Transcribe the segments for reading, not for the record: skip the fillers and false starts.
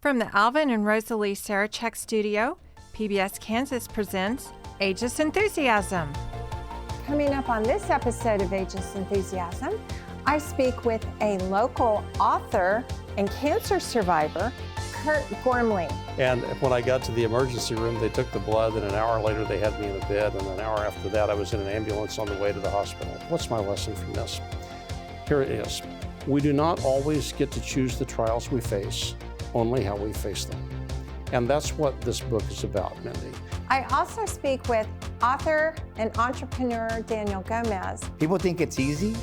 From the Alvin and Rosalie Sarachek studio, PBS Kansas presents Ageless Enthusiasm. Coming up on this episode of Ageless Enthusiasm, I speak with a local author and cancer survivor, Kurt Gormley. And when I got to the emergency room, they took the blood, and an hour later they had me in a bed, and an hour after that I was in an ambulance on the way to the hospital. What's my lesson from this? Here it is. We do not always get to choose the trials we face, only how we face them. And that's what this book is about, Mindy. I also speak with author and entrepreneur Daniel Gomez. People think it's easy,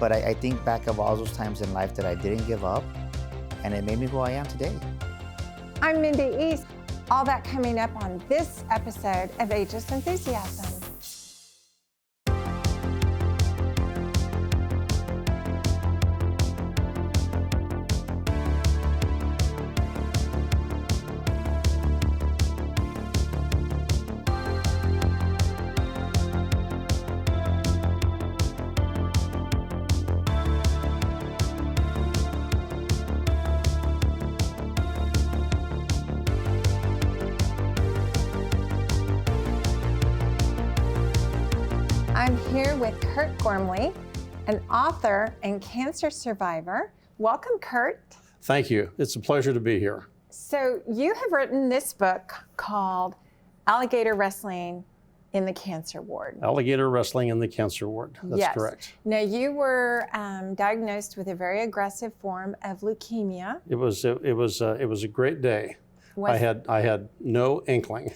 but I think back of all those times in life that I didn't give up, and it made me who I am today. I'm Mindy East. All that coming up on this episode of Ageless Enthusiasm. I'm here with Kurt Gormley, an author and cancer survivor. Welcome, Kurt. Thank you. It's a pleasure to be here. So you have written this book called Alligator Wrestling in the Cancer Ward. Alligator Wrestling in the Cancer Ward. That's yes. Correct. Now, you were diagnosed with a very aggressive form of leukemia. It was a great day. I had no inkling.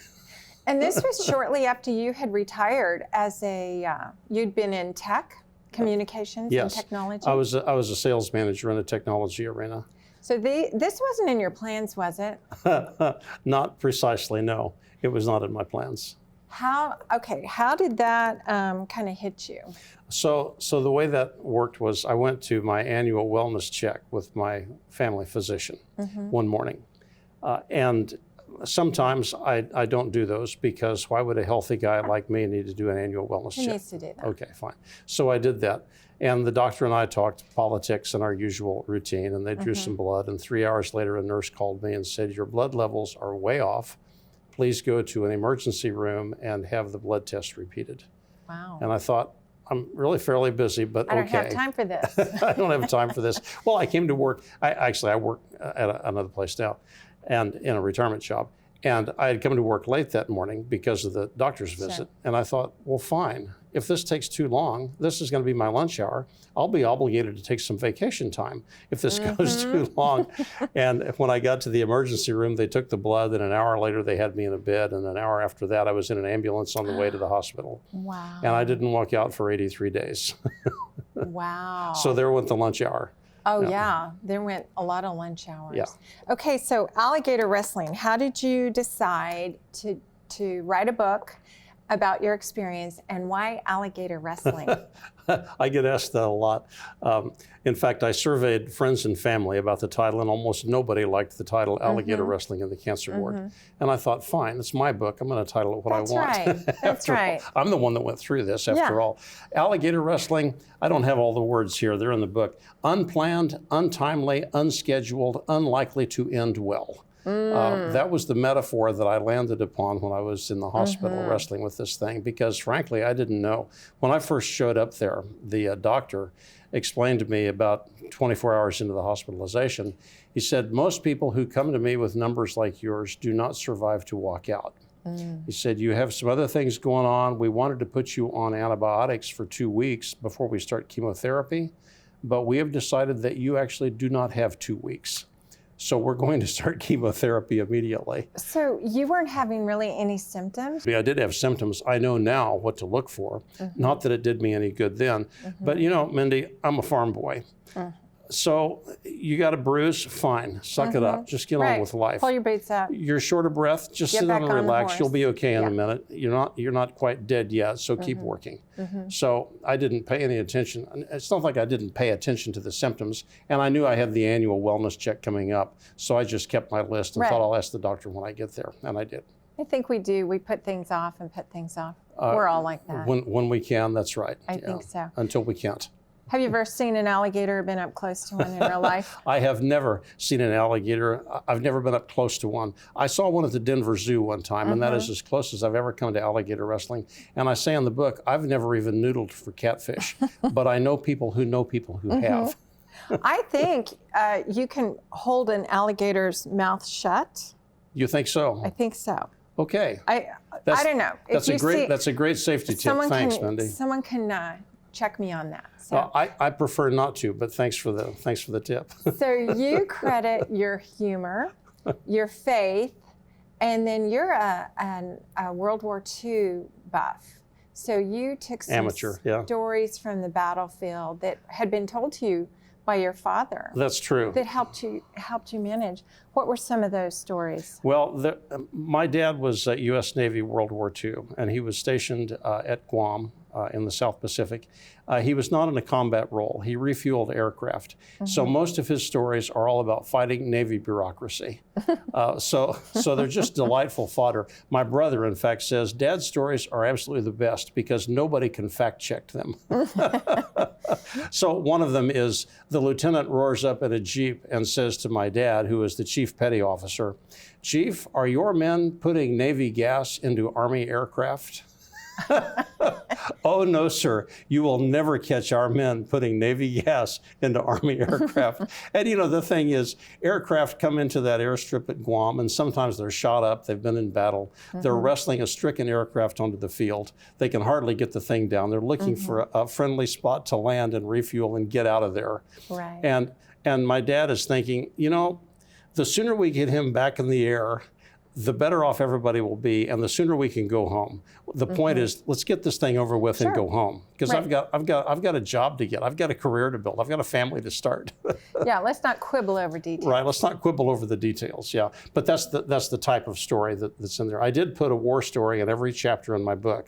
And this was shortly after you had retired as you'd been in tech, communications Yes. and technology. I was a sales manager in the technology arena. So this wasn't in your plans, was it? Not precisely, no. It was not in my plans. How did that kind of hit you? So the way that worked was I went to my annual wellness check with my family physician one morning. And sometimes I don't do those because why would a healthy guy like me need to do an annual wellness check? He needs to do that. Okay, fine. So I did that. And the doctor and I talked politics and our usual routine, and they drew some blood. And 3 hours later, a nurse called me and said, "Your blood levels are way off. Please go to an emergency room and have the blood test repeated." Wow. And I thought, I'm really fairly busy, but okay. I don't have time for this. I don't have time for this. Well, I came to work. I work at another place now, and in a retirement job. And I had come to work late that morning because of the doctor's visit. Sure. And I thought, well, fine. If this takes too long, this is going to be my lunch hour. I'll be obligated to take some vacation time if this goes too long. And when I got to the emergency room, they took the blood, and an hour later they had me in a bed. And an hour after that, I was in an ambulance on the way to the hospital. Wow. And I didn't walk out for 83 days. Wow. So there went the lunch hour. Oh, yeah. There went a lot of lunch hours. Yeah. Okay, so alligator wrestling. How did you decide to write a book about your experience, and why alligator wrestling? I get asked that a lot. In fact, I surveyed friends and family about the title, and almost nobody liked the title Alligator Wrestling in the Cancer Ward. And I thought, fine, it's my book. I'm going to title it what That's I want. Right. That's right. I'm the one that went through this, after all. Alligator wrestling, I don't have all the words here. They're in the book. Unplanned, untimely, unscheduled, unlikely to end well. That was the metaphor that I landed upon when I was in the hospital wrestling with this thing, because frankly, I didn't know. When I first showed up there, the doctor explained to me about 24 hours into the hospitalization, he said, most people who come to me with numbers like yours do not survive to walk out. He said, you have some other things going on. We wanted to put you on antibiotics for 2 weeks before we start chemotherapy, but we have decided that you actually do not have 2 weeks. So we're going to start chemotherapy immediately. So you weren't having really any symptoms? I did have symptoms. I know now what to look for. Not that it did me any good then. But you know, Mindy, I'm a farm boy. So you got a bruise, fine, suck it up. Just get on with life. Pull your boots up. You're short of breath, just sit down and relax. You'll be okay in a minute. You're not quite dead yet, so keep working. So I didn't pay any attention. It's not like I didn't pay attention to the symptoms, and I knew I had the annual wellness check coming up, so I just kept my list and thought I'll ask the doctor when I get there, and I did. I think we do. We put things off and put things off. We're all like that. When we can, that's right. I think so. Until we can't. Have you ever seen an alligator or been up close to one in real life? I have never seen an alligator. I've never been up close to one. I saw one at the Denver Zoo one time, and that is as close as I've ever come to alligator wrestling. And I say in the book, I've never even noodled for catfish, but I know people who have. I think you can hold an alligator's mouth shut. You think so? I think so. Okay. I don't know. That's a great safety tip. Thanks, Mindy. Someone can check me on that. So. Well, I prefer not to, but thanks for the tip. So you credit your humor, your faith, and then you're a World War II buff. So you took some stories from the battlefield that had been told to you by your father. That's true. That helped you manage. What were some of those stories? Well, my dad was U.S. Navy World War II, and he was stationed at Guam in the South Pacific. He was not in a combat role. He refueled aircraft. So most of his stories are all about fighting Navy bureaucracy. So they're just delightful fodder. My brother, in fact, says, Dad's stories are absolutely the best because nobody can fact check them. So one of them is the lieutenant roars up in a Jeep and says to my dad, who is the chief petty officer, Chief, are your men putting Navy gas into Army aircraft? Oh, no, sir. You will never catch our men putting Navy gas into Army aircraft. And, you know, the thing is, aircraft come into that airstrip at Guam, and sometimes they're shot up. They've been in battle. They're wrestling a stricken aircraft onto the field. They can hardly get the thing down. They're looking for a friendly spot to land and refuel and get out of there. Right. And my dad is thinking, you know, the sooner we get him back in the air, the better off everybody will be, and the sooner we can go home. The point is, let's get this thing over with and go home, because I've got a job to get. I've got a career to build. I've got a family to start. Yeah, let's not quibble over details. Right, let's not quibble over the details. Yeah, but that's the type of story that's in there. I did put a war story in every chapter in my book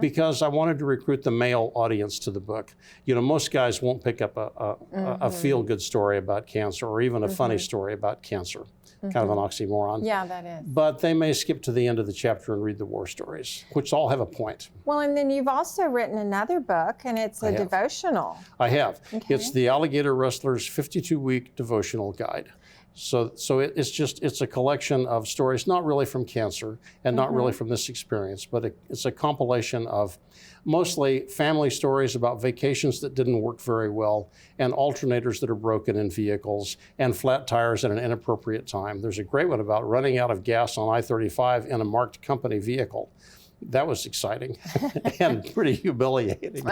because I wanted to recruit the male audience to the book. You know, most guys won't pick up a feel-good story about cancer or even a funny story about cancer. Kind of an oxymoron. Yeah, that is. But they may skip to the end of the chapter and read the war stories, which all have a point. Well, and then you've also written another book, and it's a devotional. I have. Okay. It's the Alligator Wrestler's 52-week devotional guide. So it's a collection of stories, not really from cancer and not really from this experience, but it's a compilation of mostly family stories about vacations that didn't work very well and alternators that are broken in vehicles and flat tires at an inappropriate time. There's a great one about running out of gas on I-35 in a marked company vehicle. That was exciting and pretty humiliating.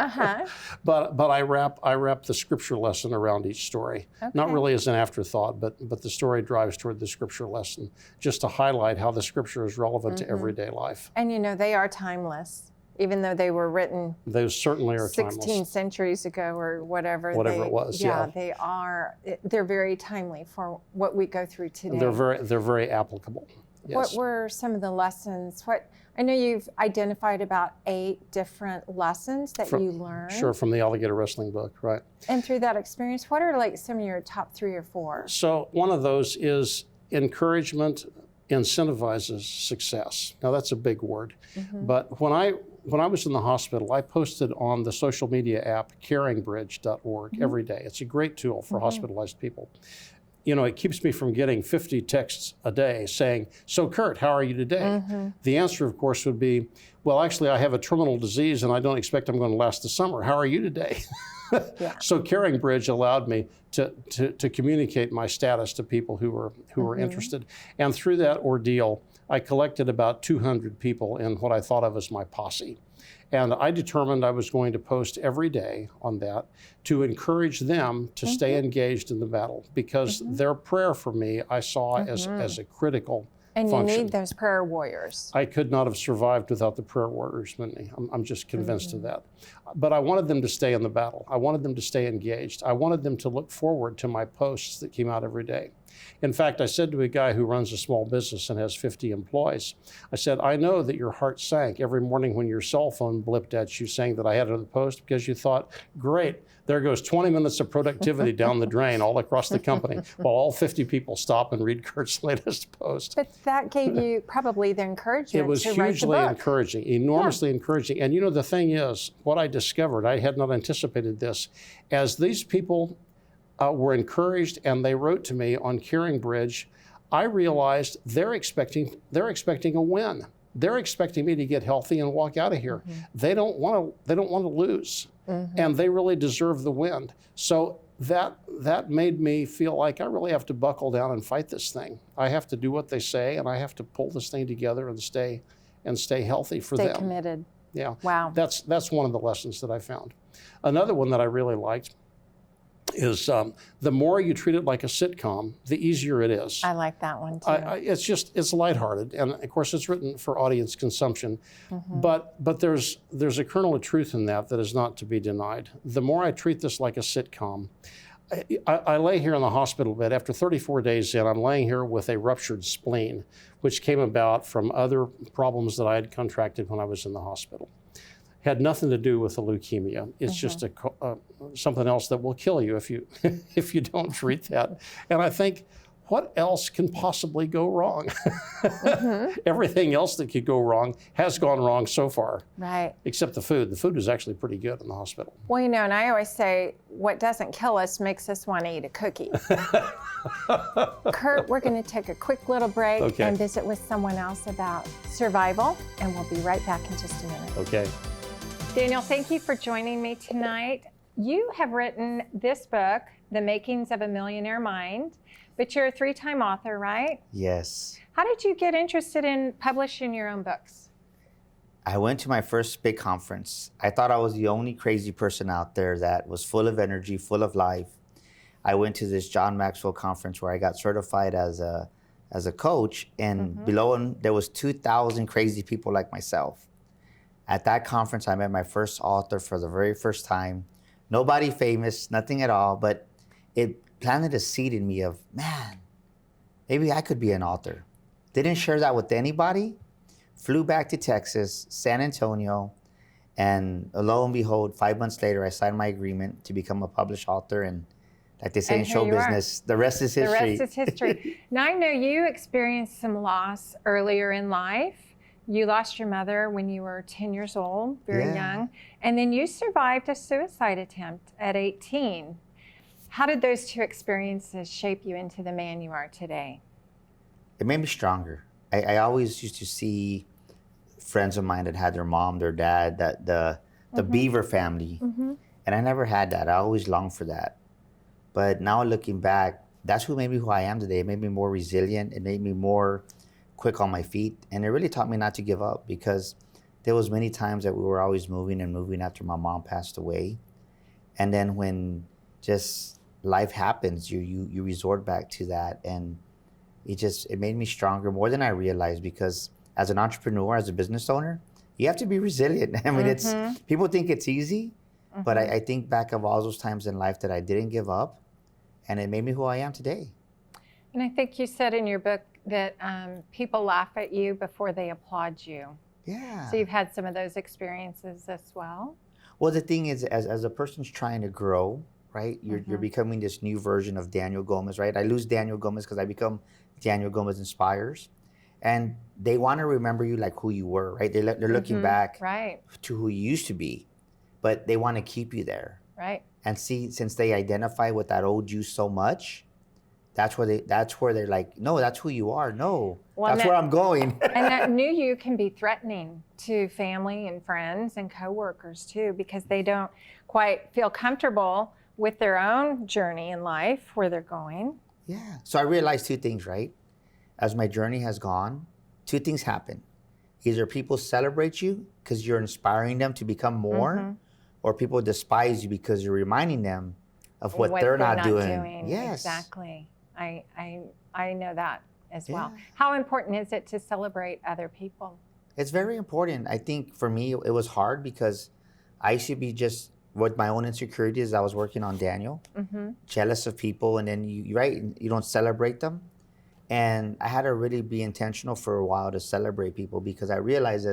But I wrap the scripture lesson around each story. Not really as an afterthought, but the story drives toward the scripture lesson, just to highlight how the scripture is relevant to everyday life. And you know, they are timeless, even though they were written. They certainly are 16 centuries ago or whatever. Whatever it was. Yeah, they are. They're very timely for what we go through today. They're very applicable. Yes. What were some of the lessons? I know you've identified about 8 different lessons that you learned. Sure, from the Alligator Wrestling book, right. And through that experience, what are like some of your top 3 or 4? So one of those is encouragement incentivizes success. Now that's a big word, but when I was in the hospital, I posted on the social media app caringbridge.org every day. It's a great tool for hospitalized people. You know, it keeps me from getting 50 texts a day saying, so Kurt, how are you today? The answer, of course, would be, well, actually, I have a terminal disease and I don't expect I'm going to last the summer. How are you today? So Caring Bridge allowed me to communicate my status to people who were interested. And through that ordeal, I collected about 200 people in what I thought of as my posse. And I determined I was going to post every day on that to encourage them to stay engaged in the battle, because their prayer for me I saw as a critical function. You need those prayer warriors. I could not have survived without the prayer warriors, Mindy. I'm just convinced of that. But I wanted them to stay in the battle. I wanted them to stay engaged. I wanted them to look forward to my posts that came out every day. In fact, I said to a guy who runs a small business and has 50 employees, I said, I know that your heart sank every morning when your cell phone blipped at you saying that I had another post, because you thought, great, there goes 20 minutes of productivity down the drain all across the company while all 50 people stop and read Kurt's latest post. But that gave you probably the encouragement It was to write the hugely book. encouraging, enormously encouraging. And you know, the thing is, what I discovered, I had not anticipated this, as these people were encouraged and they wrote to me on Caring Bridge, I realized they're expecting a win. They're expecting me to get healthy and walk out of here. They don't want to lose, and they really deserve the win. So that made me feel like I really have to buckle down and fight this thing. I have to do what they say, and I have to pull this thing together and stay healthy for them. Stay committed. Yeah. Wow. That's one of the lessons that I found. Another one that I really liked is the more you treat it like a sitcom, the easier it is. I like that one too. It's lighthearted, and of course it's written for audience consumption, but there's a kernel of truth in that is not to be denied. The more I treat this like a sitcom, I lay here in the hospital bed. After 34 days in, I'm laying here with a ruptured spleen, which came about from other problems that I had contracted when I was in the hospital. Had nothing to do with the leukemia. It's just something else that will kill you if you don't treat that. And I think, what else can possibly go wrong? Everything else that could go wrong has gone wrong so far. Right. Except the food. The food is actually pretty good in the hospital. Well, you know, and I always say, what doesn't kill us makes us want to eat a cookie. Kurt, we're going to take a quick little break and visit with someone else about survival, and we'll be right back in just a minute. Okay. Daniel, thank you for joining me tonight. You have written this book, The Makings of a Millionaire Mind, but you're a 3-time author, right? Yes. How did you get interested in publishing your own books? I went to my first big conference. I thought I was the only crazy person out there that was full of energy, full of life. I went to this John Maxwell conference where I got certified as a coach, and below him, there was 2,000 crazy people like myself. At that conference, I met my first author for the very first time. Nobody famous, nothing at all, but it planted a seed in me of, man, maybe I could be an author. Didn't share that with anybody. Flew back to Texas, San Antonio, and lo and behold, 5 months later, I signed my agreement to become a published author. And like they say in show business, the rest is history. The rest is history. Now, I know you experienced some loss earlier in life. You lost your mother when you were 10 years old, very young, and then you survived a suicide attempt at 18. How did those two experiences shape you into the man you are today? It made me stronger. I always used to see friends of mine that had their mom, their dad, the Beaver family, and I never had that. I always longed for that. But now looking back, that's what made me who I am today. It made me more resilient. It made me more quick on my feet, and it really taught me not to give up, because there was many times that we were always moving and moving after my mom passed away. And then when just life happens, you resort back to that, and it made me stronger more than I realized, because as an entrepreneur, as a business owner, you have to be resilient. I mean, it's people think it's easy, but I think back of all those times in life that I didn't give up, and it made me who I am today. And I think you said in your book that people laugh at you before they applaud you. Yeah. So you've had some of those experiences as well? Well, the thing is, as a person's trying to grow, right, you're becoming this new version of Daniel Gomez, right? I lose Daniel Gomez because I become Daniel Gomez Inspires. And they want to remember you like who you were, right? They're looking back to who you used to be, but they want to keep you there. Right. And see, since they identify with that old you so much, that's where they're like, no, that's who you are. No, well, that's where I'm going. And that new you can be threatening to family and friends and coworkers too, because they don't quite feel comfortable with their own journey in life, where they're going. Yeah. So I realized 2 things, right? As my journey has gone, 2 things happen. Either people celebrate you because you're inspiring them to become more, or people despise you because you're reminding them of what they're not doing. Yes. Exactly. I know that as well. How important is it to celebrate other people? It's very important. I think for me, it was hard because I used to be just with my own insecurities, I was working on Daniel, jealous of people, and then you don't celebrate them. And I had to really be intentional for a while to celebrate people, because I realized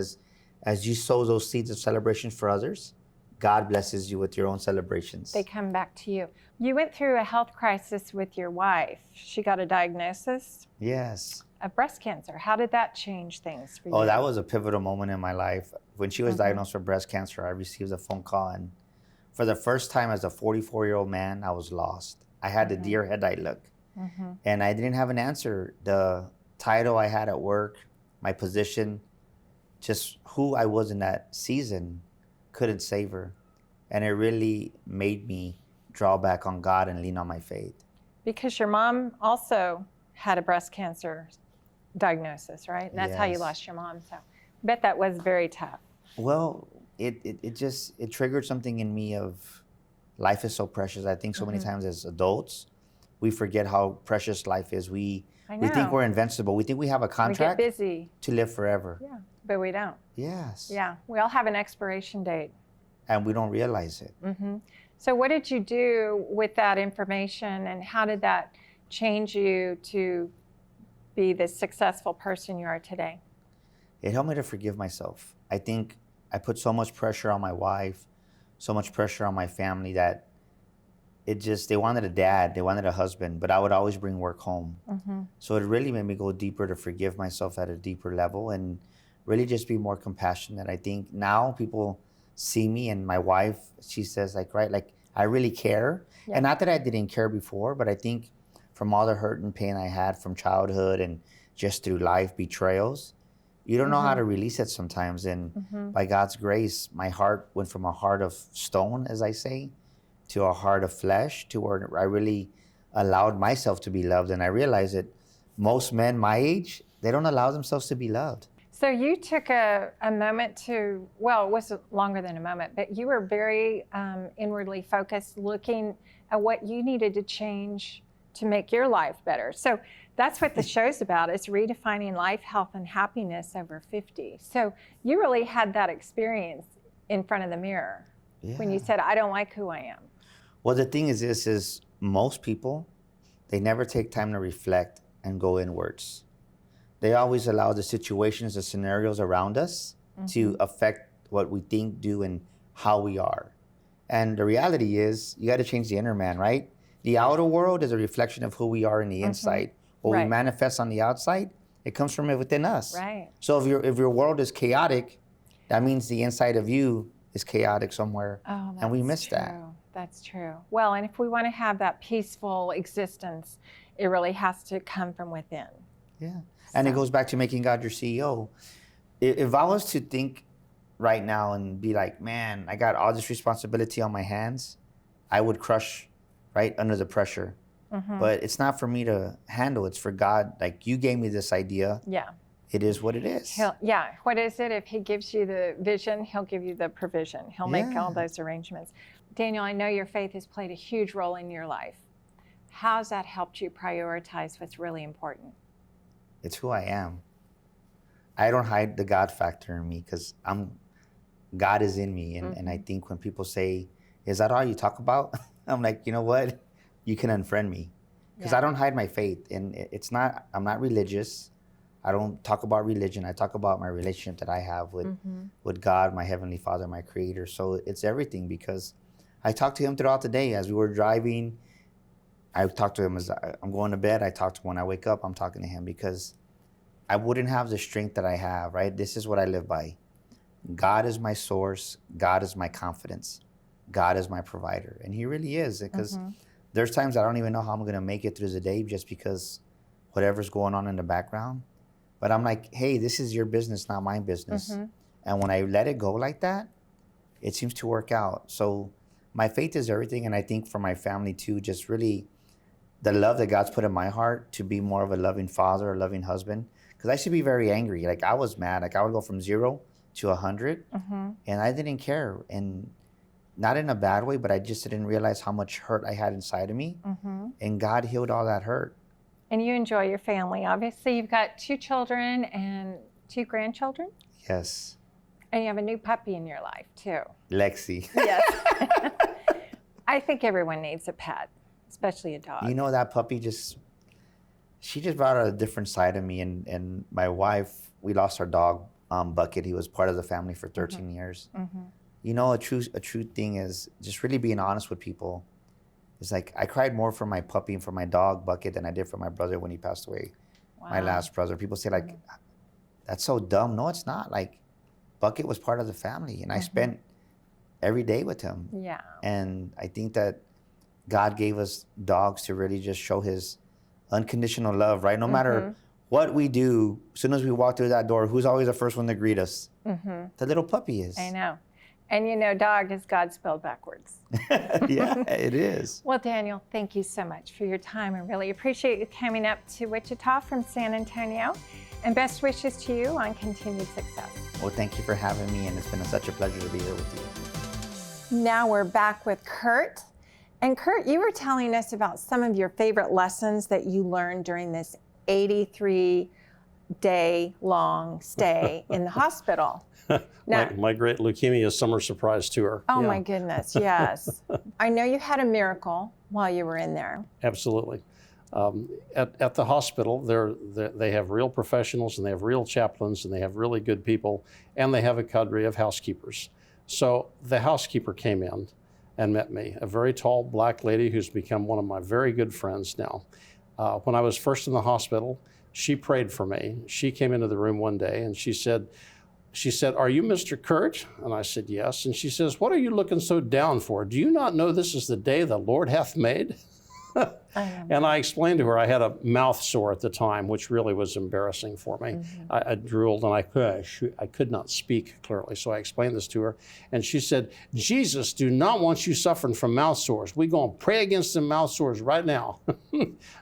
as you sow those seeds of celebration for others, God blesses you with your own celebrations. They come back to you. You went through a health crisis with your wife. She got a diagnosis Yes. of breast cancer. How did that change things for you? Oh, that was a pivotal moment in my life. When she was diagnosed with breast cancer, I received a phone call, and for the first time as a 44-year-old man, I was lost. I had the deer headlight look, and I didn't have an answer. The title I had at work, my position, just who I was in that season, couldn't save her. And it really made me draw back on God and lean on my faith. Because your mom also had a breast cancer diagnosis, right? And that's how you lost your mom. So I bet that was very tough. Well, it just triggered something in me of life is so precious. I think so many times as adults, we forget how precious life is. We think we're invincible. We think we have a contract we get busy to live forever. Yeah, but we don't. Yes. Yeah, we all have an expiration date. And we don't realize it. So what did you do with that information, and how did that change you to be the successful person you are today? It helped me to forgive myself. I think I put so much pressure on my wife, so much pressure on my family, that they wanted a dad, they wanted a husband, but I would always bring work home. So it really made me go deeper, to forgive myself at a deeper level and really just be more compassionate. I think now people see me, and my wife, she says like I really care. And not that I didn't care before, but I think from all the hurt and pain I had from childhood and just through life betrayals, you don't know how to release it sometimes. And by God's grace, my heart went from a heart of stone, as I say, to a heart of flesh, to where I really allowed myself to be loved. And I realized that most men my age, they don't allow themselves to be loved. So you took a moment to, well, it wasn't longer than a moment, but you were very inwardly focused, looking at what you needed to change to make your life better. So that's what the show's about, is redefining life, health, and happiness over 50. So you really had that experience in front of the mirror when you said, I don't like who I am. Well, the thing is this, is most people, they never take time to reflect and go inwards. They always allow the situations, the scenarios around us to affect what we think, do, and how we are. And the reality is, you got to change the inner man, right? The outer world is a reflection of who we are in the inside. What we manifest on the outside, it comes from within us. Right. So if your world is chaotic, that means the inside of you is chaotic somewhere. Oh, that's and we miss true. that. That's true. Well, and if we want to have that peaceful existence, it really has to come from within. Yeah. And it goes back to making God your CEO. If I was to think right now and be like, man, I got all this responsibility on my hands, I would crush right under the pressure. But it's not for me to handle. It's for God. Like, you gave me this idea. Yeah. It is what it is. What is it? If he gives you the vision, he'll give you the provision. He'll make all those arrangements. Daniel, I know your faith has played a huge role in your life. How's that helped you prioritize what's really important? It's who I am. I don't hide the God factor in me, because God is in me. And I think when people say, is that all you talk about? I'm like, you know what? You can unfriend me, because I don't hide my faith. And I'm not religious. I don't talk about religion. I talk about my relationship that I have with God, my Heavenly Father, my Creator. So it's everything, because I talk to Him throughout the day. As we were driving, I talk to Him as I'm going to bed. I talk to Him when I wake up. I'm talking to Him, because I wouldn't have the strength that I have, right? This is what I live by. God is my source. God is my confidence. God is my provider. And He really is, because there's times I don't even know how I'm going to make it through the day, just because whatever's going on in the background. But I'm like, hey, this is your business, not my business. And when I let it go like that, it seems to work out. So my faith is everything. And I think for my family too, just really the love that God's put in my heart to be more of a loving father, a loving husband. Because I used to be very angry. Like, I was mad. Like, I would go from 0 to 100. And I didn't care. And not in a bad way, but I just didn't realize how much hurt I had inside of me. And God healed all that hurt. And you enjoy your family. Obviously, you've got 2 children and 2 grandchildren. Yes. And you have a new puppy in your life, too. Lexi. Yes. I think everyone needs a pet, especially a dog. You know, that puppy she just brought out a different side of me. And my wife, we lost our dog, Bucket. He was part of the family for 13 years. You know, a true thing is just really being honest with people. It's like I cried more for my puppy and for my dog, Bucket, than I did for my brother when he passed away. Wow. My last brother. People say, like, that's so dumb. No, it's not. Like, Bucket was part of the family, and I spent every day with him. Yeah. And I think that God gave us dogs to really just show his unconditional love, right? No matter what we do, as soon as we walk through that door, who's always the first one to greet us? The little puppy is. I know. And you know, dog is God spelled backwards. Yeah, it is. Well, Daniel, thank you so much for your time. I really appreciate you coming up to Wichita from San Antonio. And best wishes to you on continued success. Well, thank you for having me, and it's been such a pleasure to be here with you. Now we're back with Kurt. And Kurt, you were telling us about some of your favorite lessons that you learned during this 83-day-long stay in the hospital. Now, my great leukemia summer surprise tour. Oh, my goodness, yes. I know you had a miracle while you were in there. Absolutely. At the hospital, they have real professionals, and they have real chaplains, and they have really good people, and they have a cadre of housekeepers. So the housekeeper came in and met me, a very tall black lady who's become one of my very good friends now. When I was first in the hospital, she prayed for me. She came into the room one day and she said, "Are you Mr. Kurt?" And I said, "Yes." And she says, "What are you looking so down for? Do you not know this is the day the Lord hath made?" And I explained to her I had a mouth sore at the time, which really was embarrassing for me. I drooled and I could not speak clearly. So I explained this to her, and she said, "Jesus do not want you suffering from mouth sores. We're going to pray against the mouth sores right now."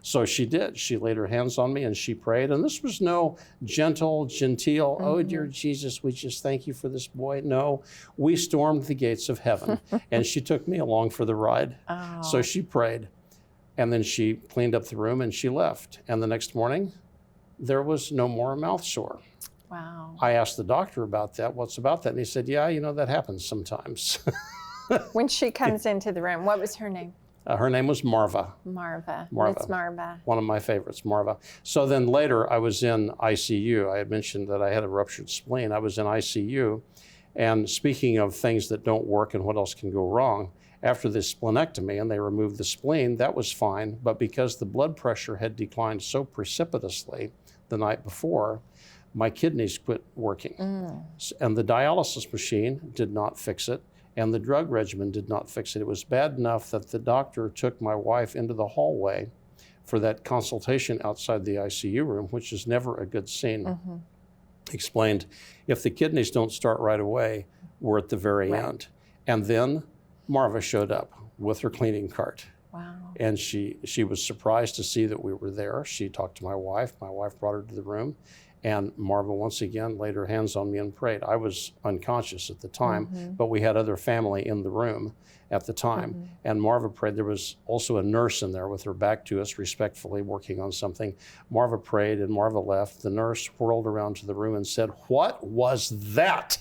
So she did. She laid her hands on me and she prayed. And this was no genteel, "Oh, dear Jesus, we just thank you for this boy." No, we stormed the gates of heaven, and she took me along for the ride. So she prayed. And then she cleaned up the room and she left. And the next morning, there was no more mouth sore. Wow. I asked the doctor about that. "What's about that?" And he said, "Yeah, you know, that happens sometimes." When she comes into the room, what was her name? Her name was Marva. Marva. Marva. Miss Marva. One of my favorites, Marva. So then later I was in ICU. I had mentioned that I had a ruptured spleen. I was in ICU. And speaking of things that don't work and what else can go wrong, after the splenectomy and they removed the spleen, that was fine. But because the blood pressure had declined so precipitously the night before, my kidneys quit working. And the dialysis machine did not fix it, and the drug regimen did not fix it. It was bad enough that the doctor took my wife into the hallway for that consultation outside the ICU room, which is never a good scene. Explained, if the kidneys don't start right away, we're at the very end. And then Marva showed up with her cleaning cart. Wow. And she was surprised to see that we were there. She talked to my wife. My wife brought her to the room. And Marva once again laid her hands on me and prayed. I was unconscious at the time, but we had other family in the room at the time. And Marva prayed. There was also a nurse in there with her back to us, respectfully working on something. Marva prayed and Marva left. The nurse whirled around to the room and said, "What was that?"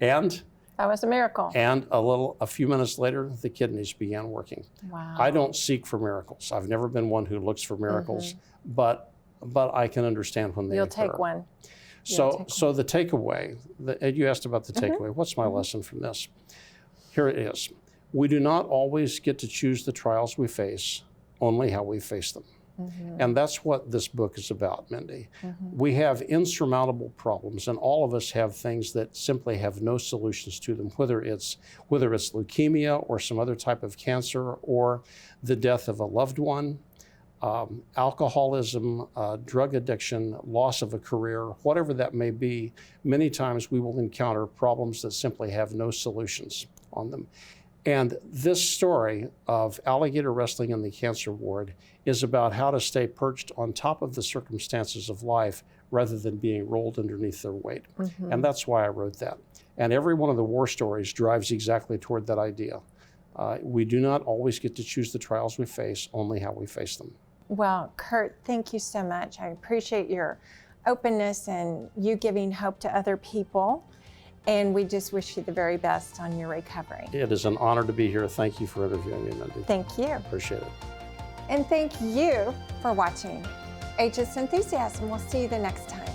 And that was a miracle. And a few minutes later, the kidneys began working. Wow. I don't seek for miracles. I've never been one who looks for miracles, but I can understand when they occur. You'll take one. So the takeaway, you asked about the takeaway. What's my lesson from this? Here it is. We do not always get to choose the trials we face, only how we face them. And that's what this book is about, Mindy. We have insurmountable problems, and all of us have things that simply have no solutions to them, whether it's leukemia or some other type of cancer or the death of a loved one, alcoholism, drug addiction, loss of a career, whatever that may be. Many times we will encounter problems that simply have no solutions on them. And this story of alligator wrestling in the cancer ward is about how to stay perched on top of the circumstances of life rather than being rolled underneath their weight. And that's why I wrote that. And every one of the war stories drives exactly toward that idea. We do not always get to choose the trials we face, only how we face them. Well, Kurt, thank you so much. I appreciate your openness and you giving hope to other people. And we just wish you the very best on your recovery. It is an honor to be here. Thank you for interviewing me, Mindy. Thank you. Appreciate it. And thank you for watching Ageless Enthusiasm. We'll see you the next time.